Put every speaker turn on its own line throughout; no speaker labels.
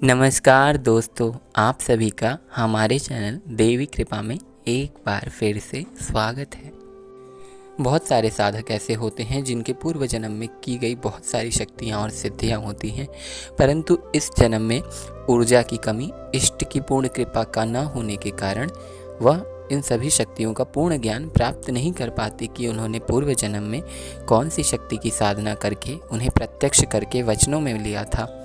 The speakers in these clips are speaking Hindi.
नमस्कार दोस्तों, आप सभी का हमारे चैनल देवी कृपा में एक बार फिर से स्वागत है। बहुत सारे साधक ऐसे होते हैं जिनके पूर्व जन्म में की गई बहुत सारी शक्तियाँ और सिद्धियाँ होती हैं, परंतु इस जन्म में ऊर्जा की कमी, इष्ट की पूर्ण कृपा का न होने के कारण वह इन सभी शक्तियों का पूर्ण ज्ञान प्राप्त नहीं कर पाते कि उन्होंने पूर्व जन्म में कौन सी शक्ति की साधना करके उन्हें प्रत्यक्ष करके वचनों में लिया था।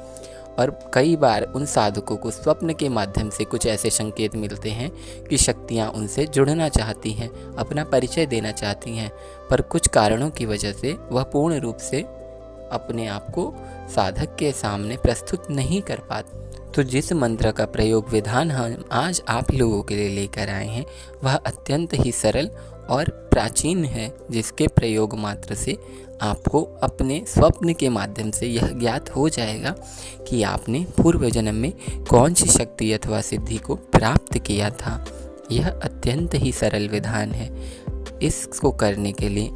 और कई बार उन साधकों को स्वप्न के माध्यम से कुछ ऐसे संकेत मिलते हैं कि शक्तियाँ उनसे जुड़ना चाहती हैं, अपना परिचय देना चाहती हैं, पर कुछ कारणों की वजह से वह पूर्ण रूप से अपने आप को साधक के सामने प्रस्तुत नहीं कर पाते। तो जिस मंत्र का प्रयोग विधान हम आज आप लोगों के लिए लेकर आए हैं वह अत्यंत ही सरल और प्राचीन है, जिसके प्रयोग मात्र से आपको अपने स्वप्न के माध्यम से यह ज्ञात हो जाएगा कि आपने पूर्व जन्म में कौन सी शक्ति अथवा सिद्धि को प्राप्त किया था। यह अत्यंत ही सरल विधान है। इसको करने के लिए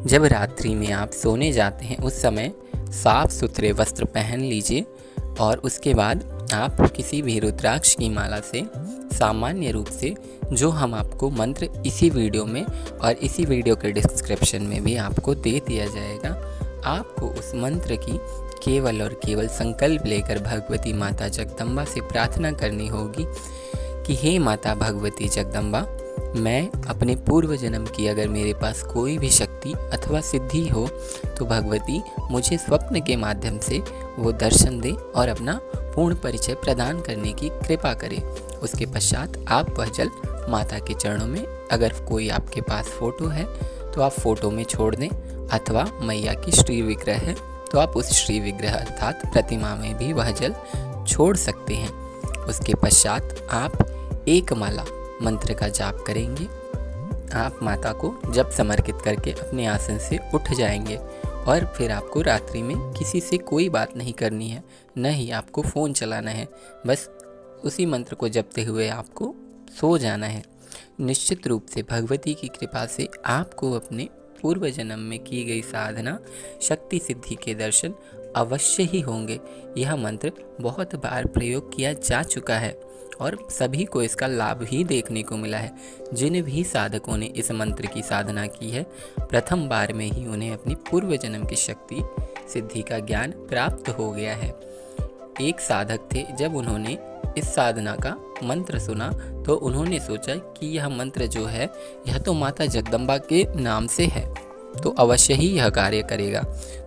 जब रात्रि में आप सोने जाते हैं उस समय साफ सुथरे वस्त्र पहन लीजिए और उसके बाद आप किसी भी रुद्राक्ष की माला से सामान्य रूप से जो हम आपको मंत्र इसी वीडियो में और इसी वीडियो के डिस्क्रिप्शन में भी आपको दे दिया जाएगा, आपको उस मंत्र की केवल और केवल संकल्प लेकर भगवती माता जगदम्बा से प्रार्थना करनी होगी कि हे माता भगवती जगदम्बा, मैं अपने पूर्व जन्म की अगर मेरे पास कोई भी शक्ति अथवा सिद्धि हो तो भगवती मुझे स्वप्न के माध्यम से वो दर्शन दे और अपना पूर्ण परिचय प्रदान करने की कृपा करे। उसके पश्चात आप वह जल माता के चरणों में, अगर कोई आपके पास फ़ोटो है तो आप फ़ोटो में छोड़ दें, अथवा मैया की श्री विग्रह है तो आप उस श्री विग्रह अर्थात प्रतिमा में भी वह जल छोड़ सकते हैं। उसके पश्चात आप एक माला मंत्र का जाप करेंगे। आप माता को जप समर्पित करके अपने आसन से उठ जाएंगे और फिर आपको रात्रि में किसी से कोई बात नहीं करनी है, न ही आपको फ़ोन चलाना है, बस उसी मंत्र को जपते हुए आपको सो जाना है। निश्चित रूप से भगवती की कृपा से आपको अपने पूर्व जन्म में की गई साधना शक्ति सिद्धि के दर्शन अवश्य ही होंगे। यह मंत्र बहुत बार प्रयोग किया जा चुका है और सभी को इसका लाभ ही देखने को मिला है। जिन भी साधकों ने इस मंत्र की साधना की है, प्रथम बार में ही उन्हें अपनी पूर्व जन्म की शक्ति सिद्धि का ज्ञान प्राप्त हो गया है। एक साधक थे, जब उन्होंने इस साधना का मंत्र सुना तो उन्होंने सोचा कि यह मंत्र जो है यह तो माता जगदम्बा के नाम से है, तो अवश्य ही यह कार्य करेगा।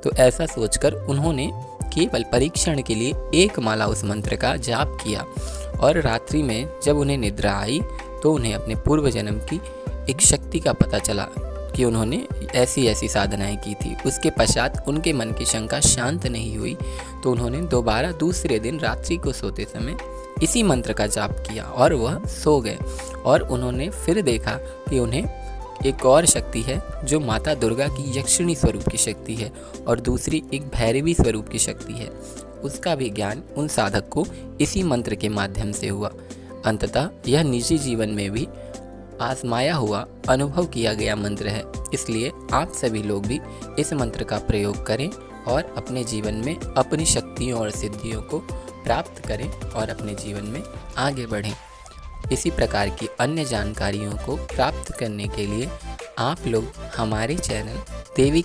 तो ऐसा सोचकर उन्होंने केवल परीक्षण के लिए एक माला उस मंत्र का जाप किया और रात्रि में जब उन्हें निद्रा आई तो उन्हें अपने पूर्व जन्म की एक शक्ति का पता चला कि उन्होंने ऐसी ऐसी साधनाएं की थी। उसके पश्चात उनके मन की शंका शांत नहीं हुई तो उन्होंने दोबारा दूसरे दिन रात्रि को सोते समय इसी मंत्र का जाप किया और वह सो गए। और उन्होंने फिर देखा कि उन्हें एक और शक्ति है जो माता दुर्गा की यक्षिणी स्वरूप की शक्ति है और दूसरी एक भैरवी स्वरूप की शक्ति है। उसका भी ज्ञान उन साधक को इसी मंत्र के माध्यम से हुआ। अंततः यह निजी जीवन में भी आजमाया हुआ अनुभव किया गया मंत्र है। इसलिए आप सभी लोग भी इस मंत्र का प्रयोग करें और अपने जीवन में अपनी शक्तियों और सिद्धियों को प्राप्त करें और अपने जीवन में आगे बढ़ें। इसी प्रकार की अन्य जानकारियों को प्राप्त करने के लिए आप लोग हमारे चैनल देवी